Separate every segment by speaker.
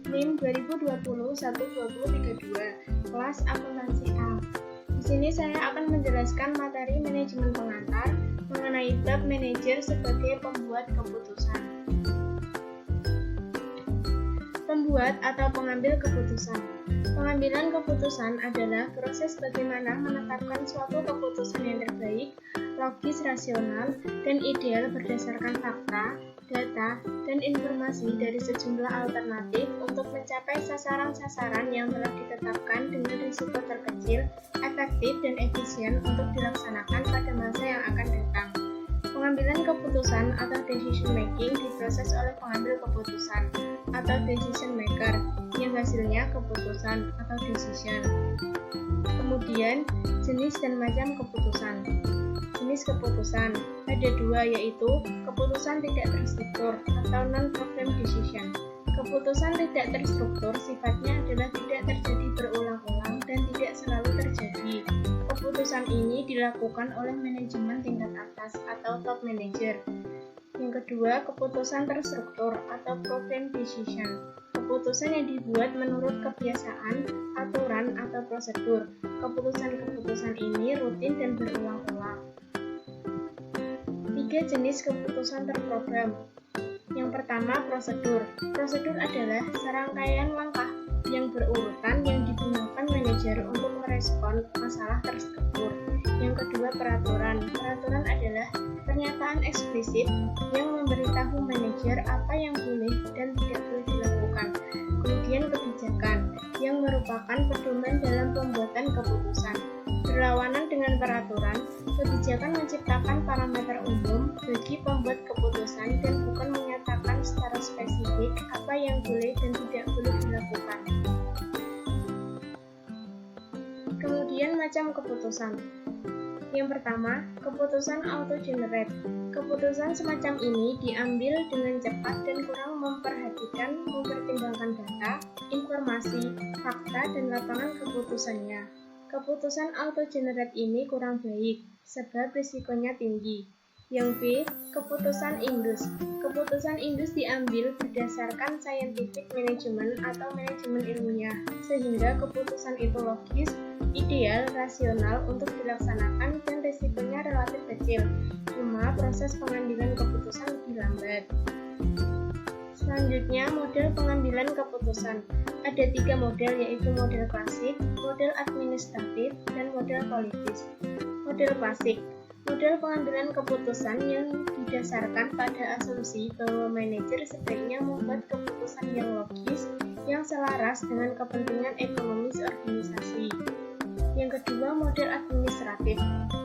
Speaker 1: NIM 2020-12032, kelas akuntansi A. Di sini saya akan menjelaskan materi manajemen pengantar mengenai bab manajer sebagai pembuat keputusan. Pembuat atau pengambil keputusan. Pengambilan keputusan adalah proses bagaimana menetapkan suatu keputusan yang terbaik, logis, rasional, dan ideal berdasarkan fakta, data, dan informasi dari sejumlah alternatif untuk mencapai sasaran-sasaran yang telah ditetapkan dengan risiko terkecil, efektif, dan efisien untuk dilaksanakan pada masa yang akan datang. Pengambilan keputusan atau decision making diproses oleh pengambil keputusan atau decision maker yang hasilnya keputusan atau decision. Kemudian, jenis dan macam keputusan. Jenis keputusan ada dua, yaitu keputusan tidak terstruktur atau non-problem decision. Keputusan tidak terstruktur sifatnya adalah tidak terjadi berulang-ulang dan tidak selalu terjadi. Keputusan ini dilakukan oleh manajemen tingkat atas atau top manager. Yang kedua, keputusan terstruktur atau problem decision. Keputusan yang dibuat menurut kebiasaan, aturan, atau prosedur. Keputusan-keputusan ini rutin dan berulang-ulang. 3 jenis keputusan terprogram. Yang pertama, prosedur. Prosedur adalah serangkaian langkah yang berurutan yang digunakan manajer untuk merespon masalah terstruktur. Yang kedua, peraturan. Peraturan adalah pernyataan eksplisit yang memberitahu manajer apa yang boleh dan tidak boleh dilakukan. Kemudian kebijakan, yang merupakan pedoman dalam pembuatan keputusan. Berlawanan dengan peraturan, kebijakan menciptakan parameter umum bagi pembuat keputusan dan bukan menyatakan secara spesifik apa yang boleh dan tidak boleh dilakukan. Kemudian macam keputusan. Yang pertama, keputusan auto-generate. Keputusan semacam ini diambil dengan cepat dan kurang mempertimbangkan data, informasi, fakta, dan lapangan keputusannya. Keputusan auto-generate ini kurang baik, sebab risikonya tinggi. Yang B, keputusan indus. Keputusan indus diambil berdasarkan scientific management atau manajemen ilmiah, sehingga keputusan itu logis, ideal, rasional untuk dilaksanakan dan risikonya relatif kecil. Cuma proses pengambilan keputusan lebih lambat. Selanjutnya, model pengambilan keputusan. Ada 3 model, yaitu model klasik, model administratif, dan model politis. Model klasik. Model pengambilan keputusan yang didasarkan pada asumsi bahwa manajer sebaiknya membuat keputusan yang logis, yang selaras dengan kepentingan ekonomis organisasi. Yang kedua, model administratif.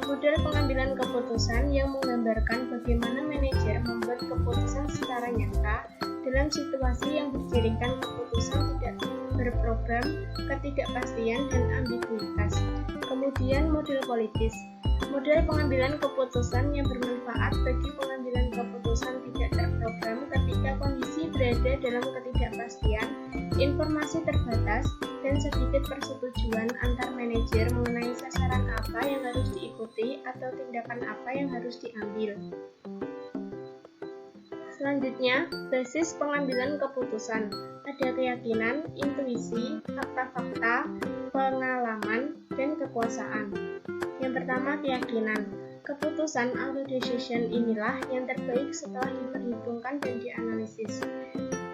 Speaker 1: Model pengambilan keputusan yang menggambarkan bagaimana manajer membuat keputusan secara nyata dalam situasi yang berjiringkan keputusan tidak berprogram, ketidakpastian, dan ambiguitas. Kemudian model politis. Model pengambilan keputusan yang bermanfaat bagi pengambilan keputusan tidak terprogram ketika kondisi berada dalam ketidakpastian, informasi terbatas, dan sedikit persetujuan antar manajer mengenai sasaran apa yang harus diikuti atau tindakan apa yang harus diambil. Selanjutnya, basis pengambilan keputusan. Ada keyakinan, intuisi, fakta-fakta, pengalaman, dan kekuasaan. Yang pertama, keyakinan. Keputusan auto decision inilah yang terbaik setelah diperhitungkan dan dianalisis.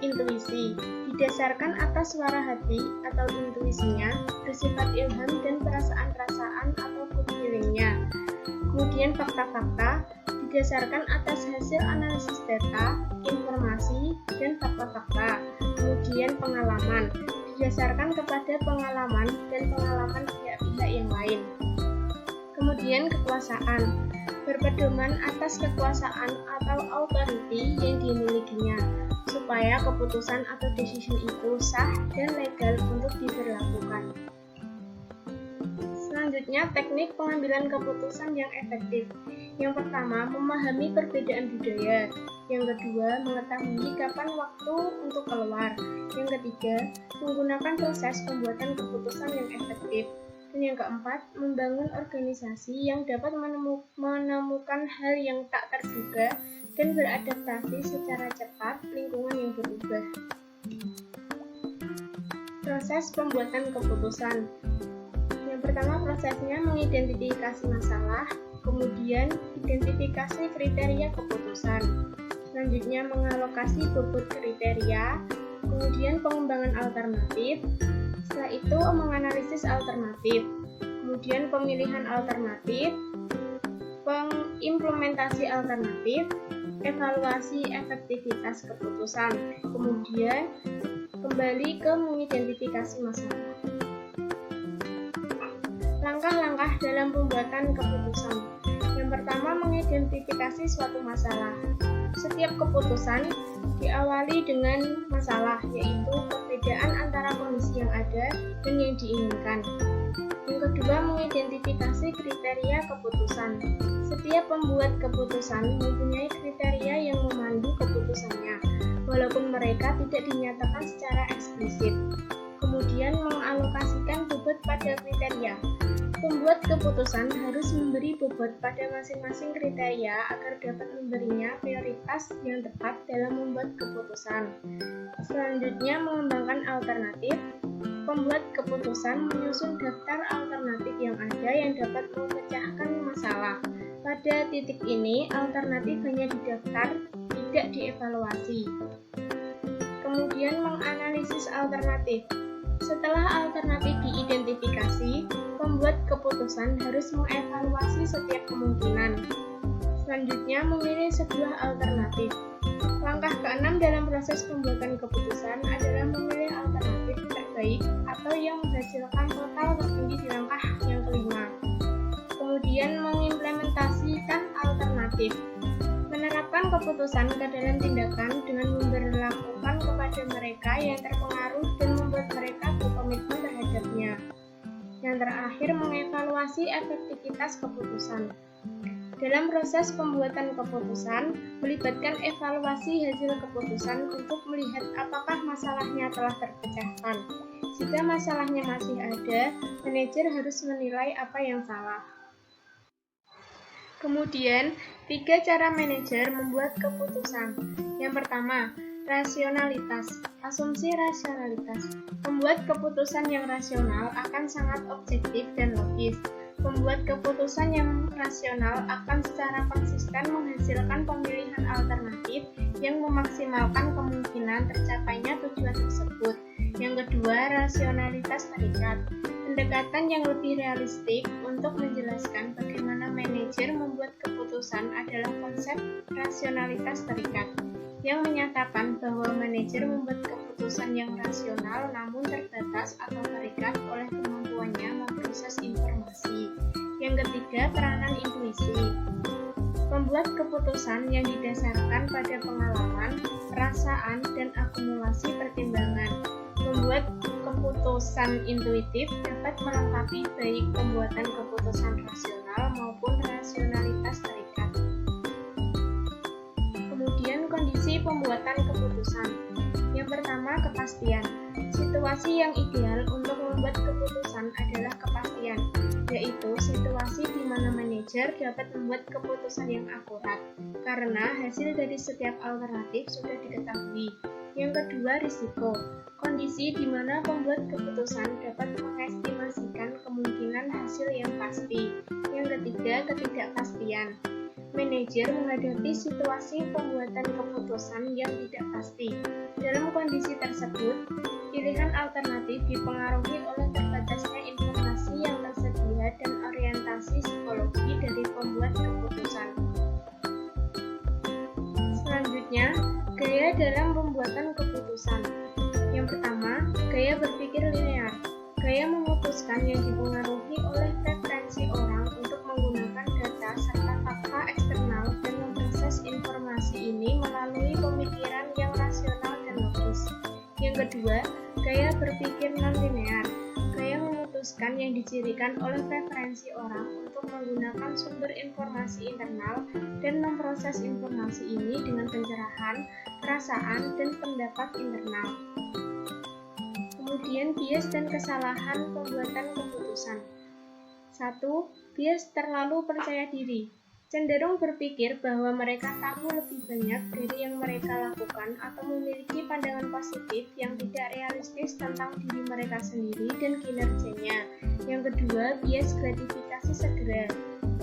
Speaker 1: Intuisi didasarkan atas suara hati atau intuisinya, bersifat ilham dan perasaan-perasaan atau gut feeling-nya. Kemudian fakta-fakta didasarkan atas hasil analisis data, informasi, dan fakta-fakta. Kemudian pengalaman didasarkan kepada pengalaman dan pengalaman pihak-pihak yang lain. Kemudian kekuasaan, berpedoman atas kekuasaan atau authority yang dimilikinya, supaya keputusan atau decision itu sah dan legal untuk diberlakukan. Selanjutnya, teknik pengambilan keputusan yang efektif. Yang pertama, memahami perbedaan budaya. Yang kedua, mengetahui kapan waktu untuk keluar. Yang ketiga, menggunakan proses pembuatan keputusan yang efektif. Dan yang keempat, membangun organisasi yang dapat menemukan hal yang tak terduga dan beradaptasi secara cepat lingkungan yang berubah. Proses pembuatan keputusan. Yang pertama prosesnya mengidentifikasi masalah, kemudian identifikasi kriteria keputusan. Selanjutnya mengalokasi bobot kriteria, kemudian pengembangan alternatif, setelah itu menganalisis alternatif, kemudian pemilihan alternatif, pengimplementasi alternatif, evaluasi efektivitas keputusan, kemudian kembali ke mengidentifikasi masalah. Langkah-langkah dalam pembuatan keputusan. Yang pertama, mengidentifikasi suatu masalah. Setiap keputusan diawali dengan masalah, yaitu perbedaan antara kondisi yang ada dan yang diinginkan. Yang kedua, mengidentifikasi kriteria keputusan. Setiap pembuat keputusan mempunyai kriteria yang memandu keputusannya, walaupun mereka tidak dinyatakan secara eksplisit. Kemudian, mengalokasikan bobot pada kriteria. Pembuat keputusan harus memberi bobot pada masing-masing kriteria agar dapat memberinya prioritas yang tepat dalam membuat keputusan. Selanjutnya, mengembangkan alternatif. Pembuat keputusan menyusun daftar alternatif yang ada yang dapat memecahkan masalah. Pada titik ini, alternatif hanya didaftar, tidak dievaluasi. Kemudian, menganalisis alternatif. Setelah alternatif diidentifikasi, pembuat keputusan harus mengevaluasi setiap kemungkinan. Selanjutnya, memilih sebuah alternatif. Langkah keenam dalam proses pembuatan keputusan adalah memilih alternatif terbaik atau yang menghasilkan total tertinggi di langkah yang kelima. Kemudian, mengimplementasikan alternatif. Menerapkan keputusan ke dalam tindakan dengan memberlakukan kepada mereka yang terpengaruh dan membuat mereka berkomitmen terhadapnya. Yang terakhir, mengevaluasi efektivitas keputusan. Dalam proses pembuatan keputusan, melibatkan evaluasi hasil keputusan untuk melihat apakah masalahnya telah terpecahkan. Jika masalahnya masih ada, manajer harus menilai apa yang salah. Kemudian, 3 cara manajer membuat keputusan. Yang pertama, rasionalitas. Asumsi rasionalitas. Pembuat keputusan yang rasional akan sangat objektif dan logis. Pembuat keputusan yang rasional akan secara konsisten menghasilkan pemilihan alternatif yang memaksimalkan kemungkinan tercapainya tujuan tersebut. Yang kedua, rasionalitas terikat. Pendekatan yang lebih realistik untuk menjelaskan bagaimana manajer membuat keputusan adalah konsep rasionalitas terikat, yang menyatakan bahwa manajer membuat keputusan yang rasional namun terbatas atau terikat oleh kemampuannya memproses informasi. Yang ketiga, peranan intuisi. Membuat keputusan yang didasarkan pada pengalaman, perasaan, dan akumulasi pertimbangan. Membuat keputusan intuitif dapat melengkapi baik pembuatan keputusan rasional maupun rasionalitas terikat. Kemudian, kondisi pembuatan keputusan. Yang pertama, kepastian. Situasi yang ideal untuk membuat keputusan adalah kepastian, yaitu situasi di mana manajer dapat membuat keputusan yang akurat, karena hasil dari setiap alternatif sudah diketahui. Yang kedua, risiko. Kondisi di mana pembuat keputusan dapat mengestimasikan kemungkinan hasil yang pasti. Yang ketiga, ketidakpastian. Manajer menghadapi situasi pembuatan keputusan yang tidak pasti. Dalam kondisi tersebut, pilihan alternatif dipengaruhi oleh terbatasnya informasi yang tersedia dan orientasi psikologi dari pembuat keputusan. Selanjutnya, gaya dalam pembuatan keputusan. Yang pertama, gaya berpikir linear. Gaya memutuskan yang dipengaruhi oleh preferensi orang untuk menggunakan data serta fakta eksternal dan memproses informasi ini melalui pemikiran yang rasional dan logis. Yang kedua, gaya berpikir non-linear. Gaya memutuskan yang dicirikan oleh preferensi orang untuk menggunakan sumber informasi internal dan memproses informasi ini dengan pencerahan, perasaan, dan pendapat internal. Kemudian, bias dan kesalahan pembuatan keputusan. 1. Bias terlalu percaya diri. cenderung berpikir bahwa mereka tahu lebih banyak dari yang mereka lakukan atau memiliki pandangan positif yang tidak realistis tentang diri mereka sendiri dan kinerjanya. Yang kedua, bias gratifikasi segera,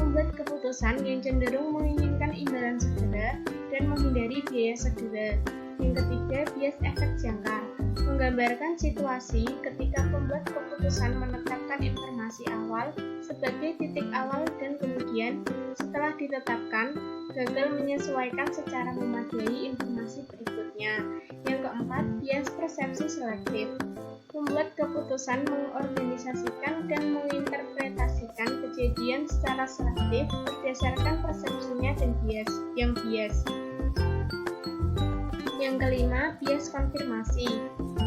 Speaker 1: membuat keputusan yang cenderung menginginkan imbalan segera dan menghindari biaya segera. Yang ketiga, bias efek jangkar, menggambarkan situasi ketika pembuat keputusan menetapkan informasi awal sebagai titik awal dan kemudian setelah ditetapkan gagal menyesuaikan secara memadai informasi berikutnya. Yang keempat, bias persepsi selektif, membuat keputusan mengorganisasikan dan menginterpretasikan kejadian secara selektif berdasarkan persepsinya dan bias. Yang kelima, bias konfirmasi,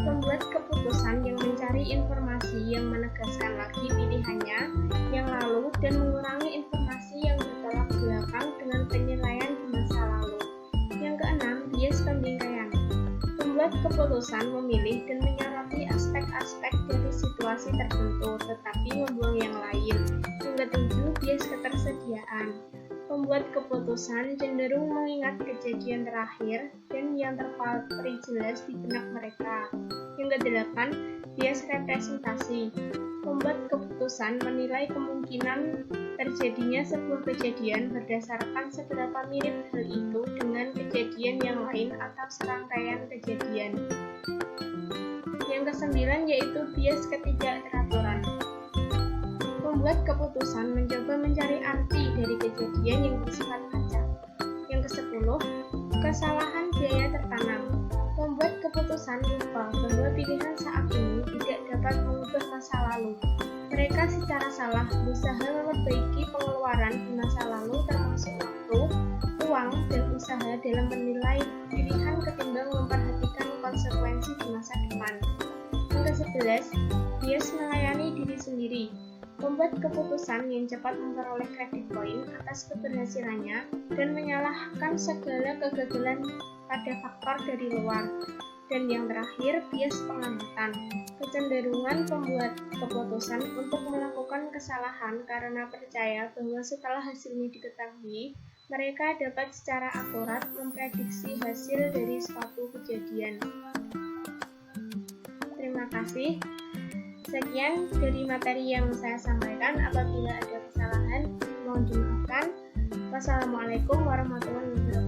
Speaker 1: membuat keputusan yang mencari informasi yang menegaskan lagi pilihannya yang lalu dan mengurangi informasi yang bertolak belakang dengan penilaian di masa lalu. Yang keenam, bias pembingkaian, membuat keputusan memilih dan menyoroti aspek-aspek dari situasi tertentu tetapi membuang yang lain. Yang ketujuh, bias ketersediaan, membuat keputusan cenderung mengingat kejadian terakhir dan yang terpampang jelas di benak mereka. Yang kedelapan, bias representasi, membuat keputusan menilai kemungkinan terjadinya sebuah kejadian berdasarkan seberapa mirip hal itu dengan kejadian yang lain atau serangkaian kejadian. Yang kesembilan yaitu bias ketidakteraturan, membuat keputusan mencoba mencari arti dari kejadian yang bersifat acak. Yang ke-10, kesalahan biaya tertanam, membuat keputusan lupa bahwa pilihan saat ini tidak dapat mengubah masa lalu. Mereka secara salah berusaha memperbaiki pengeluaran di masa lalu termasuk waktu, uang, dan usaha dalam menilai pilihan ketimbang memperhatikan konsekuensi di masa depan. Yang ke-11, bias melayani diri sendiri, membuat keputusan yang cepat memperoleh kredit poin atas keberhasilannya dan menyalahkan segala kegagalan pada faktor dari luar. Dan yang terakhir, bias pengamatan, kecenderungan pembuat keputusan untuk melakukan kesalahan karena percaya bahwa setelah hasilnya diketahui, mereka dapat secara akurat memprediksi hasil dari suatu kejadian. Terima kasih. Sekian dari materi yang saya sampaikan. Apabila ada kesalahan, mohon dimaafkan. Wassalamualaikum warahmatullahi wabarakatuh.